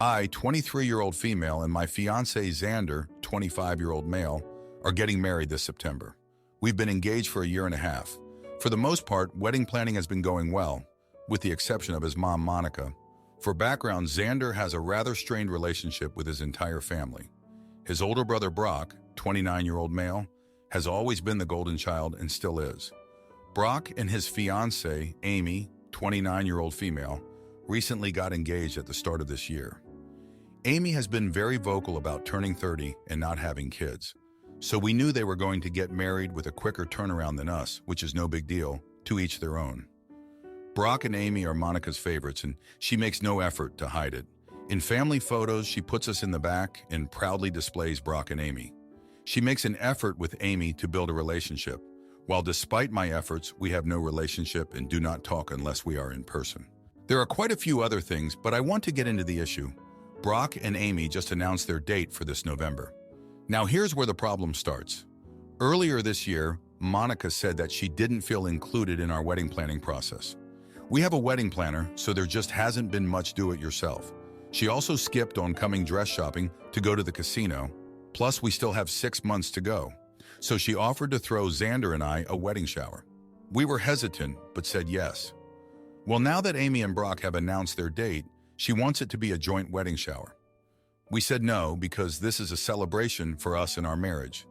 I, 23-year-old female, and my fiancé Xander, 25-year-old male, are getting married this September. We've been engaged for a year and a half. For the most part, wedding planning has been going well, with the exception of his mom, Monica. For background, Xander has a rather strained relationship with his entire family. His older brother Brock, 29-year-old male, has always been the golden child and still is. Brock and his fiancée, Amy, 29-year-old female, recently got engaged at the start of this year. Amy has been very vocal about turning 30 and not having kids, so we knew they were going to get married with a quicker turnaround than us, which is no big deal, to each their own. Brock and Amy are Monica's favorites, and she makes no effort to hide it. In family photos, she puts us in the back and proudly displays Brock and Amy. She makes an effort with Amy to build a relationship, while despite my efforts, we have no relationship and do not talk unless we are in person. There are quite a few other things, but I want to get into the issue. Brock and Amy just announced their date for this November. Now here's where the problem starts. Earlier this year, Monica said that she didn't feel included in our wedding planning process. We have a wedding planner, so there just hasn't been much do-it-yourself. She also skipped on coming dress shopping to go to the casino, plus we still have 6 months to go. So she offered to throw Xander and I a wedding shower. We were hesitant, but said yes. Well, now that Amy and Brock have announced their date, she wants it to be a joint wedding shower. We said no because this is a celebration for us in our marriage.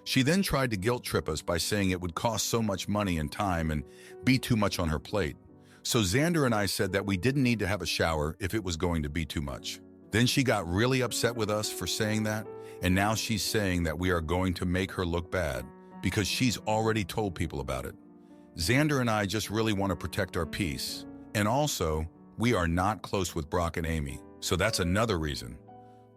She then tried to guilt trip us by saying it would cost so much money and time and be too much on her plate. So Xander and I said that we didn't need to have a shower if it was going to be too much. Then she got really upset with us for saying that, and now she's saying that we are going to make her look bad because she's already told people about it. Xander and I just really want to protect our peace, and also, we are not close with Brock and Amy, so that's another reason.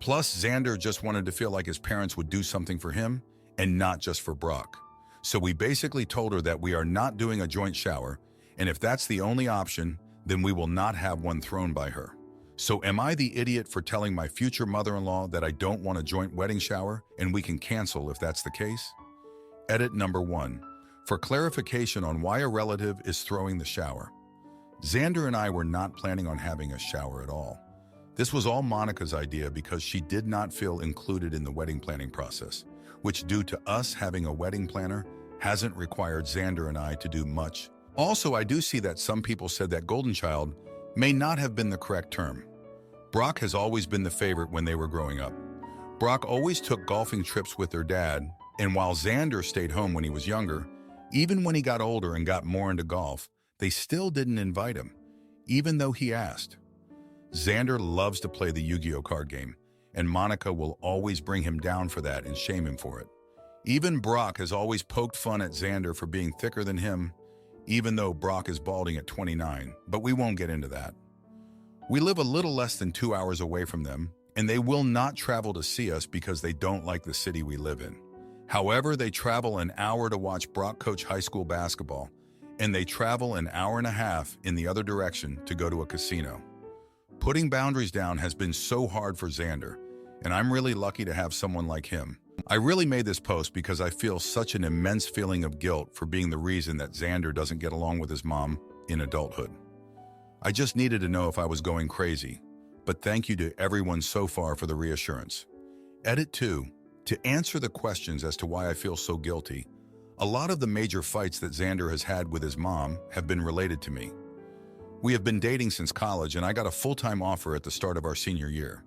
Plus, Xander just wanted to feel like his parents would do something for him and not just for Brock. So we basically told her that we are not doing a joint shower, and if that's the only option, then we will not have one thrown by her. So am I the idiot for telling my future mother-in-law that I don't want a joint wedding shower and we can cancel if that's the case? Edit number 1. For clarification on why a relative is throwing the shower. Xander and I were not planning on having a shower at all. This was all Monica's idea because she did not feel included in the wedding planning process, which due to us having a wedding planner hasn't required Xander and I to do much. Also, I do see that some people said that golden child may not have been the correct term. Brock has always been the favorite when they were growing up. Brock always took golfing trips with their dad, and while Xander stayed home when he was younger, even when he got older and got more into golf, they still didn't invite him, even though he asked. Xander loves to play the Yu-Gi-Oh card game, and Monica will always bring him down for that and shame him for it. Even Brock has always poked fun at Xander for being thicker than him, even though Brock is balding at 29, but we won't get into that. We live a little less than 2 hours away from them, and they will not travel to see us because they don't like the city we live in. However, they travel an hour to watch Brock coach high school basketball, and they travel an hour and a half in the other direction to go to a casino. Putting boundaries down has been so hard for Xander, and I'm really lucky to have someone like him. I really made this post because I feel such an immense feeling of guilt for being the reason that Xander doesn't get along with his mom in adulthood. I just needed to know if I was going crazy, but thank you to everyone so far for the reassurance. Edit 2. To answer the questions as to why I feel so guilty, a lot of the major fights that Xander has had with his mom have been related to me. We have been dating since college, and I got a full-time offer at the start of our senior year.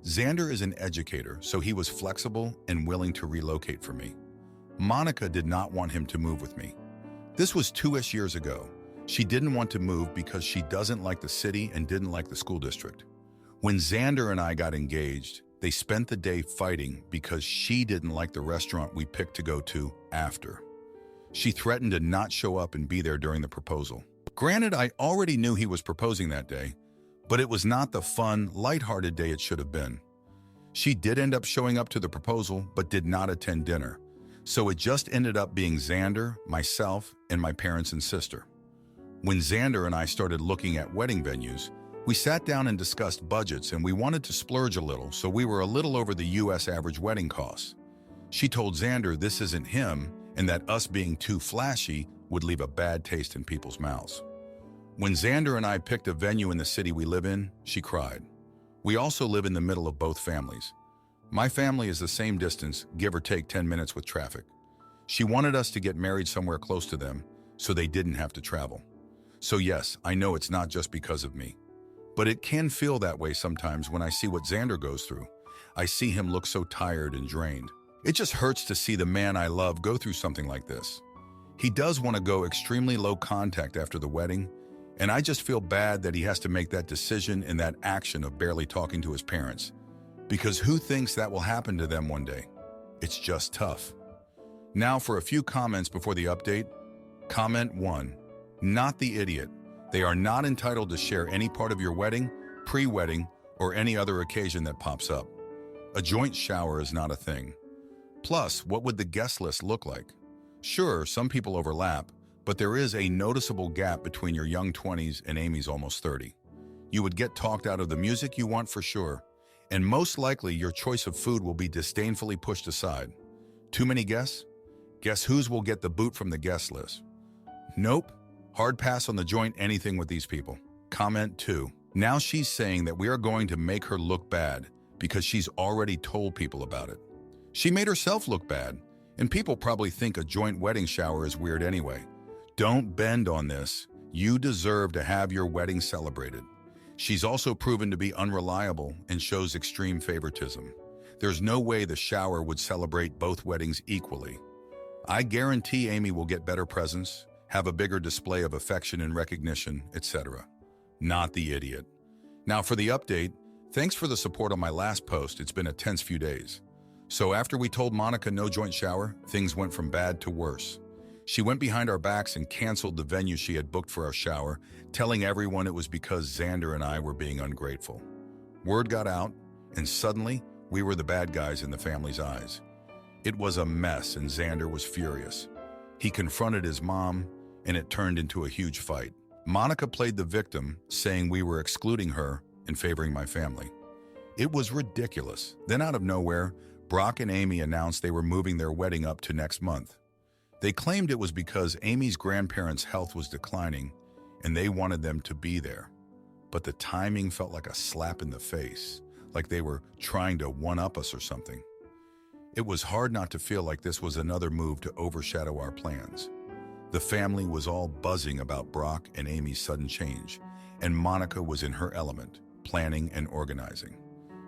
Xander is an educator, so he was flexible and willing to relocate for me. Monica did not want him to move with me. This was 2-ish years ago. She didn't want to move because she doesn't like the city and didn't like the school district. When Xander and I got engaged, they spent the day fighting because she didn't like the restaurant we picked to go to after. She threatened to not show up and be there during the proposal. Granted, I already knew he was proposing that day, but it was not the fun, lighthearted day it should have been. She did end up showing up to the proposal, but did not attend dinner. So it just ended up being Xander, myself, and my parents and sister. When Xander and I started looking at wedding venues, we sat down and discussed budgets, and we wanted to splurge a little, so we were a little over the US average wedding costs. She told Xander this isn't him and that us being too flashy would leave a bad taste in people's mouths. When Xander and I picked a venue in the city we live in, she cried. We also live in the middle of both families. My family is the same distance, give or take 10 minutes with traffic. She wanted us to get married somewhere close to them, so they didn't have to travel. So yes, I know it's not just because of me. But it can feel that way sometimes when I see what Xander goes through. I see him look so tired and drained. It just hurts to see the man I love go through something like this. He does want to go extremely low contact after the wedding, and I just feel bad that he has to make that decision and that action of barely talking to his parents. Because who thinks that will happen to them one day? It's just tough. Now for a few comments before the update. Comment 1. Not the idiot. They are not entitled to share any part of your wedding, pre-wedding, or any other occasion that pops up. A joint shower is not a thing. Plus, what would the guest list look like? Sure, some people overlap, but there is a noticeable gap between your young 20s and Amy's almost 30. You would get talked out of the music you want for sure, and most likely your choice of food will be disdainfully pushed aside. Too many guests? Guess whose will get the boot from the guest list? Nope. Hard pass on the joint anything with these people. Comment 2. Now she's saying that we are going to make her look bad because she's already told people about it. She made herself look bad, and people probably think a joint wedding shower is weird anyway. Don't bend on this. You deserve to have your wedding celebrated. She's also proven to be unreliable and shows extreme favoritism. There's no way the shower would celebrate both weddings equally. I guarantee Amy will get better presents, have a bigger display of affection and recognition, etc. Not the idiot. Now for the update, thanks for the support on my last post. It's been a tense few days. So after we told Monica no joint shower, things went from bad to worse. She went behind our backs and canceled the venue she had booked for our shower, telling everyone it was because Xander and I were being ungrateful. Word got out, and suddenly, we were the bad guys in the family's eyes. It was a mess, and Xander was furious. He confronted his mom, and it turned into a huge fight. Monica played the victim, saying we were excluding her and favoring my family. It was ridiculous. Then out of nowhere, Brock and Amy announced they were moving their wedding up to next month. They claimed it was because Amy's grandparents' health was declining and they wanted them to be there. But the timing felt like a slap in the face, like they were trying to one-up us or something. It was hard not to feel like this was another move to overshadow our plans. The family was all buzzing about Brock and Amy's sudden change, and Monica was in her element, planning and organizing.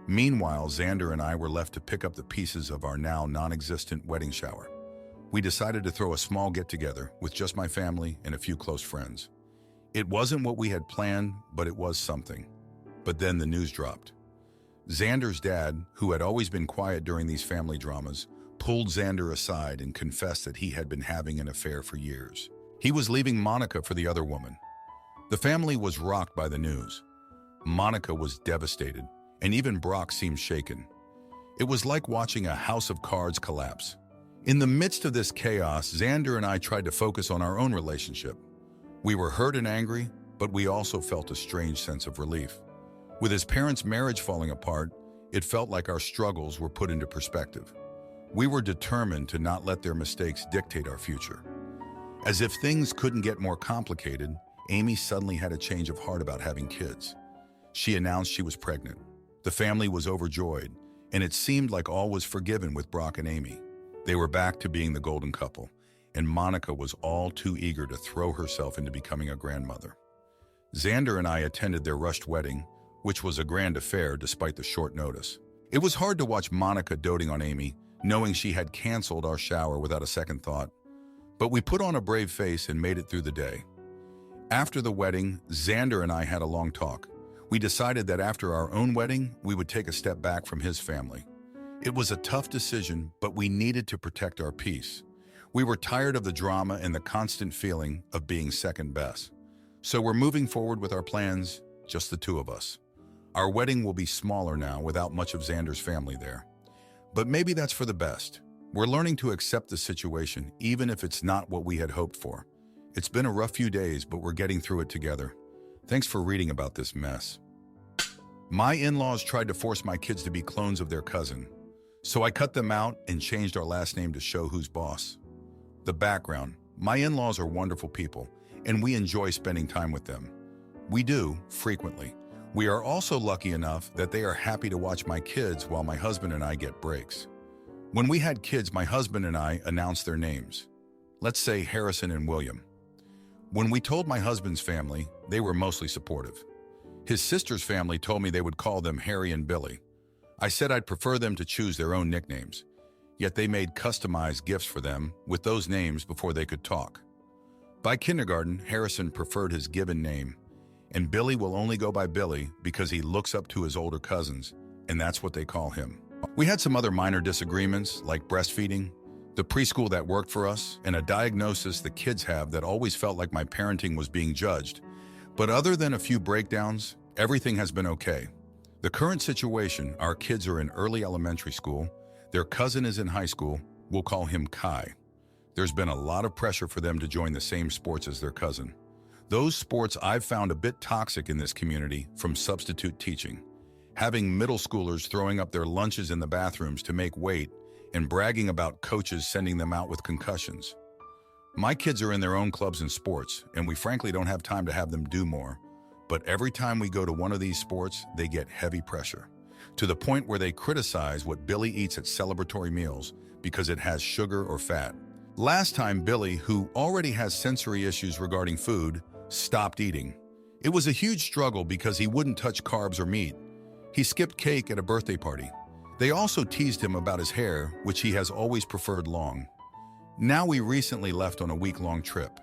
Meanwhile, Xander and I were left to pick up the pieces of our now non-existent wedding shower. We decided to throw a small get-together with just my family and a few close friends. It wasn't what we had planned, but it was something. But then the news dropped. Xander's dad, who had always been quiet during these family dramas, pulled Xander aside and confessed that he had been having an affair for years. He was leaving Monica for the other woman. The family was rocked by the news. Monica was devastated, and even Brock seemed shaken. It was like watching a house of cards collapse. In the midst of this chaos, Xander and I tried to focus on our own relationship. We were hurt and angry, but we also felt a strange sense of relief. With his parents' marriage falling apart, it felt like our struggles were put into perspective. We were determined to not let their mistakes dictate our future. As if things couldn't get more complicated, Amy suddenly had a change of heart about having kids. She announced she was pregnant. The family was overjoyed, and it seemed like all was forgiven with Brock and Amy. They were back to being the golden couple, and Monica was all too eager to throw herself into becoming a grandmother. Xander and I attended their rushed wedding, which was a grand affair despite the short notice. It was hard to watch Monica doting on Amy, knowing she had canceled our shower without a second thought. But we put on a brave face and made it through the day. After the wedding, Xander and I had a long talk. We decided that after our own wedding, we would take a step back from his family. It was a tough decision, but we needed to protect our peace. We were tired of the drama and the constant feeling of being second best. So we're moving forward with our plans, just the two of us. Our wedding will be smaller now without much of Xander's family there. But maybe that's for the best. We're learning to accept the situation, even if it's not what we had hoped for. It's been a rough few days, but we're getting through it together. Thanks for reading about this mess. My in-laws tried to force my kids to be clones of their cousin, so I cut them out and changed our last name to show who's boss. The background: my in-laws are wonderful people, and we enjoy spending time with them. We do, frequently. We are also lucky enough that they are happy to watch my kids while my husband and I get breaks. When we had kids, my husband and I announced their names. Let's say Harrison and William. When we told my husband's family, they were mostly supportive. His sister's family told me they would call them Harry and Billy. I said I'd prefer them to choose their own nicknames, yet they made customized gifts for them with those names before they could talk. By kindergarten, Harrison preferred his given name, and Billy will only go by Billy because he looks up to his older cousins, and that's what they call him. We had some other minor disagreements, like breastfeeding, the preschool that worked for us, and a diagnosis the kids have that always felt like my parenting was being judged. But other than a few breakdowns, everything has been okay. The current situation, our kids are in early elementary school, their cousin is in high school, we'll call him Kai. There's been a lot of pressure for them to join the same sports as their cousin. Those sports I've found a bit toxic in this community, from substitute teaching. Having middle schoolers throwing up their lunches in the bathrooms to make weight and bragging about coaches sending them out with concussions. My kids are in their own clubs and sports, and we frankly don't have time to have them do more. But every time we go to one of these sports, they get heavy pressure, to the point where they criticize what Billy eats at celebratory meals because it has sugar or fat. Last time, Billy, who already has sensory issues regarding food, stopped eating. It was a huge struggle because he wouldn't touch carbs or meat. He skipped cake at a birthday party. They also teased him about his hair, which he has always preferred long. Now we recently left on a week-long trip.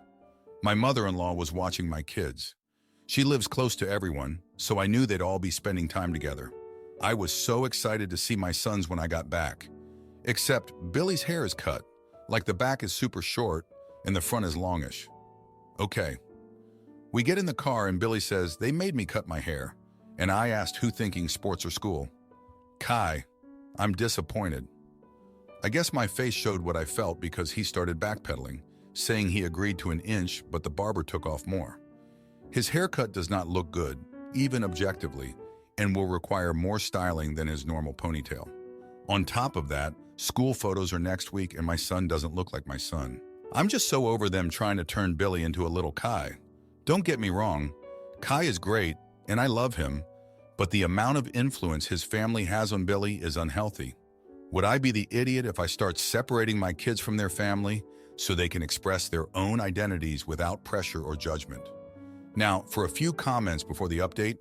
My mother-in-law was watching my kids. She lives close to everyone, so I knew they'd all be spending time together. I was so excited to see my sons when I got back. Except Billy's hair is cut, like the back is super short and the front is longish. Okay. We get in the car and Billy says, "They made me cut my hair." And I asked, who thinking sports or school? Kai. I'm disappointed. I guess my face showed what I felt because he started backpedaling, saying he agreed to an inch, but the barber took off more. His haircut does not look good, even objectively, and will require more styling than his normal ponytail. On top of that, school photos are next week and my son doesn't look like my son. I'm just so over them trying to turn Billy into a little Kai. Don't get me wrong, Kai is great and I love him, but the amount of influence his family has on Billy is unhealthy. Would I be the idiot if I start separating my kids from their family so they can express their own identities without pressure or judgment? Now, for a few comments before the update.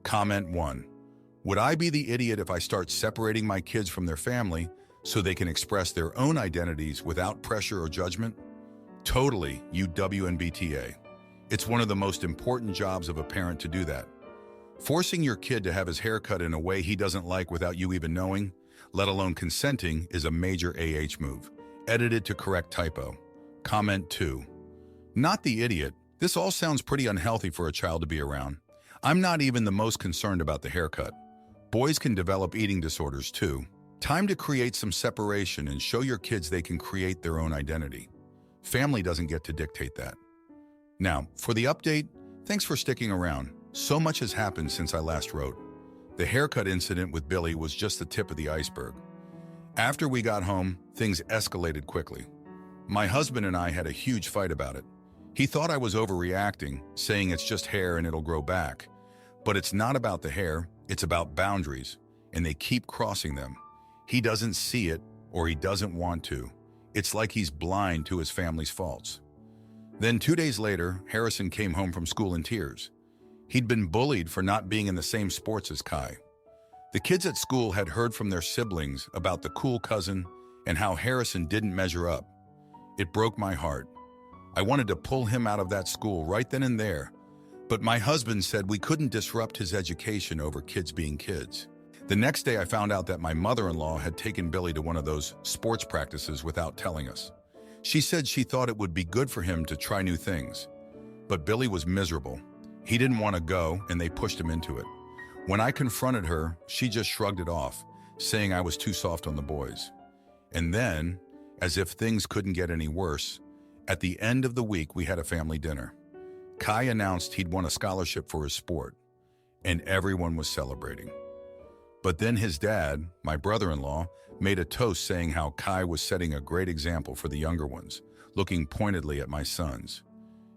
Comment 1. Would I be the idiot if I start separating my kids from their family so they can express their own identities without pressure or judgment? Totally, you WNBTA. It's one of the most important jobs of a parent to do that. Forcing your kid to have his hair cut in a way he doesn't like without you even knowing, let alone consenting, is a major move. Edited to correct typo. Comment 2. Not the idiot. This all sounds pretty unhealthy for a child to be around. I'm not even the most concerned about the haircut. Boys can develop eating disorders too. Time to create some separation and show your kids they can create their own identity. Family doesn't get to dictate that. Now, for the update, thanks for sticking around. So much has happened since I last wrote. The haircut incident with Billy was just the tip of the iceberg. After we got home, things escalated quickly. My husband and I had a huge fight about it. He thought I was overreacting, saying it's just hair and it'll grow back. But it's not about the hair, it's about boundaries, and they keep crossing them. He doesn't see it, or he doesn't want to. It's like he's blind to his family's faults. Then 2 days later, Harrison came home from school in tears. He'd been bullied for not being in the same sports as Kai. The kids at school had heard from their siblings about the cool cousin and how Harrison didn't measure up. It broke my heart. I wanted to pull him out of that school right then and there, but my husband said we couldn't disrupt his education over kids being kids. The next day I found out that my mother-in-law had taken Billy to one of those sports practices without telling us. She said she thought it would be good for him to try new things. But Billy was miserable. He didn't want to go, and they pushed him into it. When I confronted her, she just shrugged it off, saying I was too soft on the boys. And then, as if things couldn't get any worse, at the end of the week we had a family dinner. Kai announced he'd won a scholarship for his sport, and everyone was celebrating. But then his dad, my brother-in-law, made a toast saying how Kai was setting a great example for the younger ones, looking pointedly at my sons.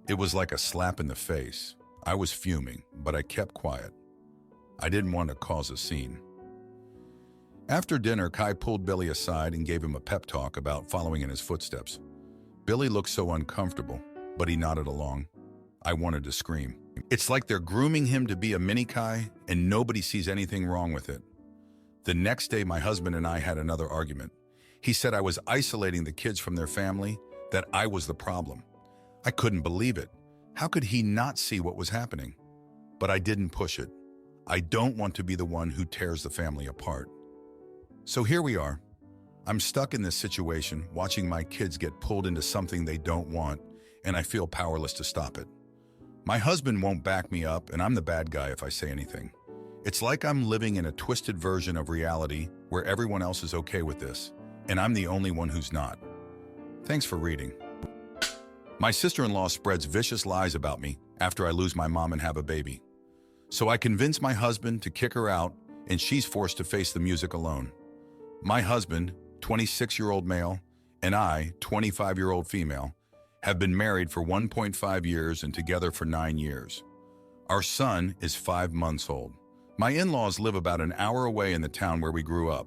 It was like a slap in the face. I was fuming, but I kept quiet. I didn't want to cause a scene. After dinner, Kai pulled Billy aside and gave him a pep talk about following in his footsteps. Billy looked so uncomfortable, but he nodded along. I wanted to scream. It's like they're grooming him to be a mini Kai, and nobody sees anything wrong with it. The next day, my husband and I had another argument. He said I was isolating the kids from their family, that I was the problem. I couldn't believe it. How could he not see what was happening? But I didn't push it. I don't want to be the one who tears the family apart. So here we are. I'm stuck in this situation, watching my kids get pulled into something they don't want, and I feel powerless to stop it. My husband won't back me up, and I'm the bad guy if I say anything. It's like I'm living in a twisted version of reality where everyone else is okay with this, and I'm the only one who's not. Thanks for reading. My sister-in-law spreads vicious lies about me after I lose my mom and have a baby. So I convince my husband to kick her out, and she's forced to face the music alone. My husband, 26-year-old male, and I, 25-year-old female, have been married for 1.5 years and together for 9 years. Our son is 5 months old. My in-laws live about an hour away in the town where we grew up.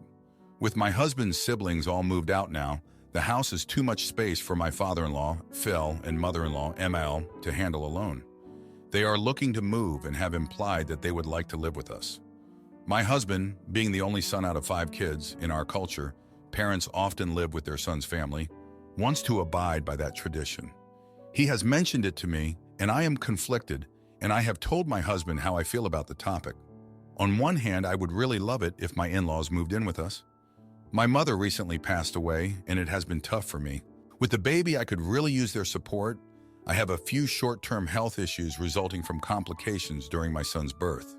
With my husband's siblings all moved out now, the house is too much space for my father-in-law, Phil, and mother-in-law, ML, to handle alone. They are looking to move and have implied that they would like to live with us. My husband, being the only son out of 5 kids, in our culture, parents often live with their son's family, wants to abide by that tradition. He has mentioned it to me, and I am conflicted, and I have told my husband how I feel about the topic. On one hand, I would really love it if my in-laws moved in with us. My mother recently passed away, and it has been tough for me. With the baby, I could really use their support. I have a few short-term health issues resulting from complications during my son's birth.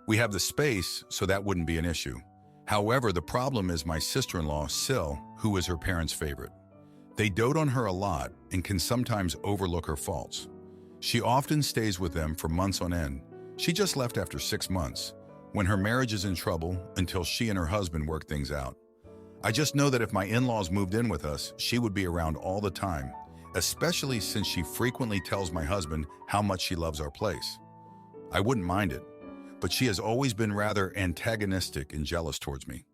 We have the space, so that wouldn't be an issue. However, the problem is my sister-in-law, Sil, who is her parents' favorite. They dote on her a lot and can sometimes overlook her faults. She often stays with them for months on end. She just left after 6 months, when her marriage is in trouble, until she and her husband work things out. I just know that if my in-laws moved in with us, she would be around all the time, especially since she frequently tells my husband how much she loves our place. I wouldn't mind it, but she has always been rather antagonistic and jealous towards me.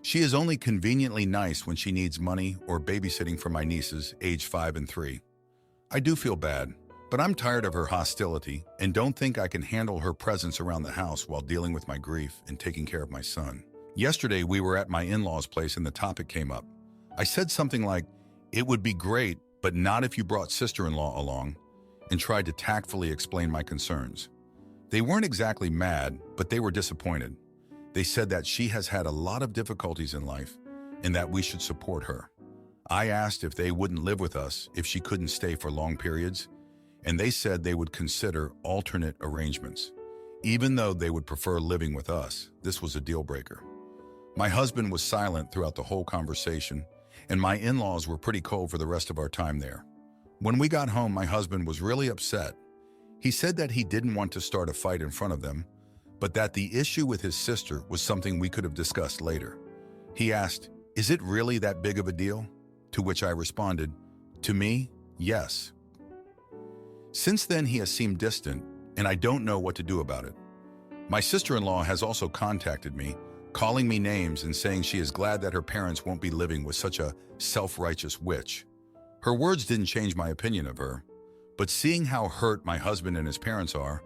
She is only conveniently nice when she needs money or babysitting for my nieces, age 5 and 3. I do feel bad, but I'm tired of her hostility and don't think I can handle her presence around the house while dealing with my grief and taking care of my son. Yesterday, we were at my in-laws' place and the topic came up. I said something like, "It would be great, but not if you brought sister-in-law along," and tried to tactfully explain my concerns. They weren't exactly mad, but they were disappointed. They said that she has had a lot of difficulties in life and that we should support her. I asked if they wouldn't live with us if she couldn't stay for long periods, and they said they would consider alternate arrangements. Even though they would prefer living with us, this was a deal breaker. My husband was silent throughout the whole conversation, and my in-laws were pretty cold for the rest of our time there. When we got home, my husband was really upset. He said that he didn't want to start a fight in front of them, but that the issue with his sister was something we could have discussed later. He asked, "Is it really that big of a deal?" To which I responded, "To me, yes." Since then, he has seemed distant, and I don't know what to do about it. My sister-in-law has also contacted me, calling me names and saying she is glad that her parents won't be living with such a self-righteous witch. Her words didn't change my opinion of her, but seeing how hurt my husband and his parents are,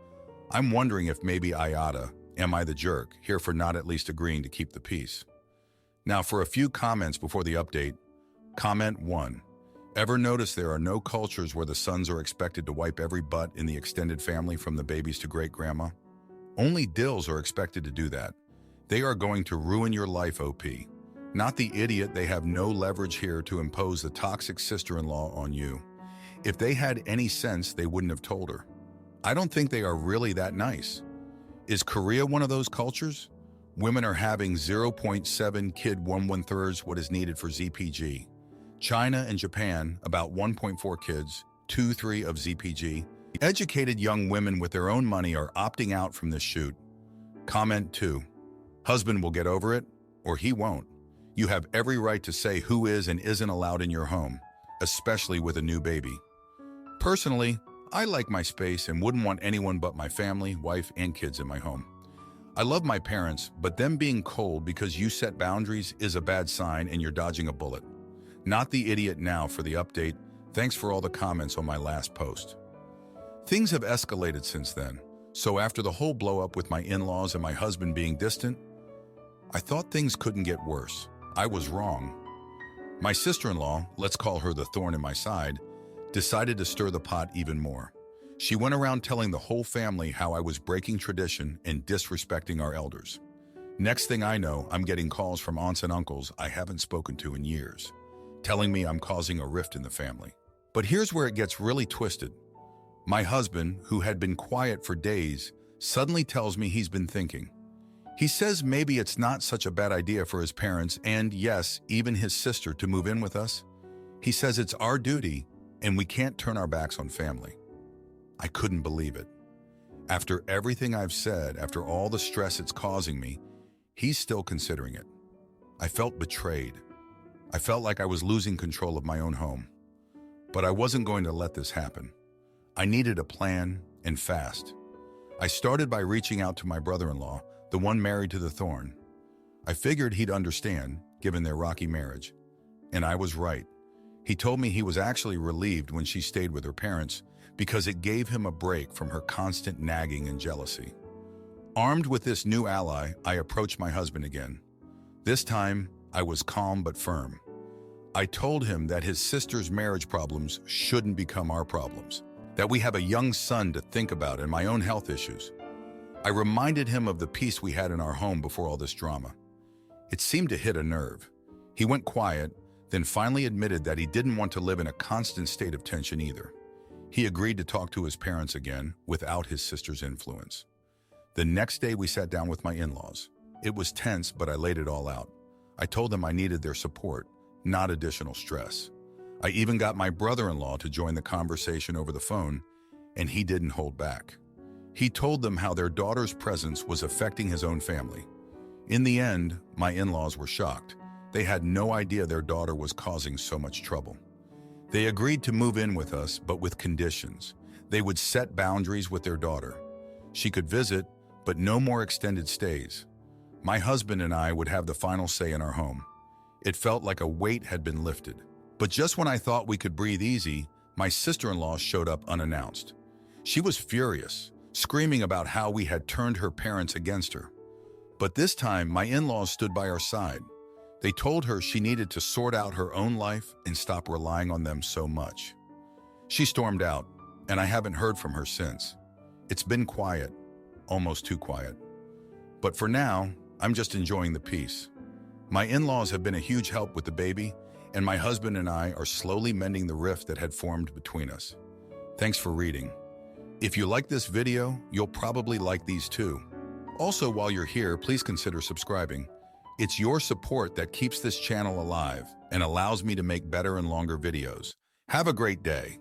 I'm wondering if maybe Aita, am I the jerk, here for not at least agreeing to keep the peace. Now for a few comments before the update. Comment 1. Ever notice there are no cultures where the sons are expected to wipe every butt in the extended family from the babies to great-grandma? Only dills are expected to do that. They are going to ruin your life, OP. Not the idiot. They have no leverage here to impose the toxic sister-in-law on you. If they had any sense, they wouldn't have told her. I don't think they are really that nice. Is Korea one of those cultures? Women are having 0.7 kid 1/3 what is needed for ZPG. China and Japan, about 1.4 kids, 2-3 of ZPG. Educated young women with their own money are opting out from this shoot. Comment 2. Husband will get over it, or he won't. You have every right to say who is and isn't allowed in your home, especially with a new baby. Personally, I like my space and wouldn't want anyone but my family, wife, and kids in my home. I love my parents, but them being cold because you set boundaries is a bad sign and you're dodging a bullet. Not the idiot now for the update. Thanks for all the comments on my last post. Things have escalated since then, so after the whole blow-up with my in-laws and my husband being distant, I thought things couldn't get worse. I was wrong. My sister-in-law, let's call her the thorn in my side, decided to stir the pot even more. She went around telling the whole family how I was breaking tradition and disrespecting our elders. Next thing I know, I'm getting calls from aunts and uncles I haven't spoken to in years, telling me I'm causing a rift in the family. But here's where it gets really twisted. My husband, who had been quiet for days, suddenly tells me he's been thinking. He says maybe it's not such a bad idea for his parents and, yes, even his sister to move in with us. He says it's our duty and we can't turn our backs on family. I couldn't believe it. After everything I've said, after all the stress it's causing me, he's still considering it. I felt betrayed. I felt like I was losing control of my own home. But I wasn't going to let this happen. I needed a plan, and fast. I started by reaching out to my brother-in-law, the one married to the thorn. I figured he'd understand, given their rocky marriage. And I was right. He told me he was actually relieved when she stayed with her parents because it gave him a break from her constant nagging and jealousy. Armed with this new ally, I approached my husband again. This time, I was calm but firm. I told him that his sister's marriage problems shouldn't become our problems, that we have a young son to think about and my own health issues. I reminded him of the peace we had in our home before all this drama. It seemed to hit a nerve. He went quiet, then finally admitted that he didn't want to live in a constant state of tension either. He agreed to talk to his parents again without his sister's influence. The next day we sat down with my in-laws. It was tense, but I laid it all out. I told them I needed their support, not additional stress. I even got my brother-in-law to join the conversation over the phone, and he didn't hold back. He told them how their daughter's presence was affecting his own family. In the end, my in-laws were shocked. They had no idea their daughter was causing so much trouble. They agreed to move in with us, but with conditions. They would set boundaries with their daughter. She could visit, but no more extended stays. My husband and I would have the final say in our home. It felt like a weight had been lifted. But just when I thought we could breathe easy, my sister-in-law showed up unannounced. She was furious, screaming about how we had turned her parents against her. But this time, my in-laws stood by our side. They told her she needed to sort out her own life and stop relying on them so much. She stormed out, and I haven't heard from her since. It's been quiet, almost too quiet. But for now, I'm just enjoying the peace. My in-laws have been a huge help with the baby, and my husband and I are slowly mending the rift that had formed between us. Thanks for reading. If you like this video, you'll probably like these too. Also, while you're here, please consider subscribing. It's your support that keeps this channel alive and allows me to make better and longer videos. Have a great day.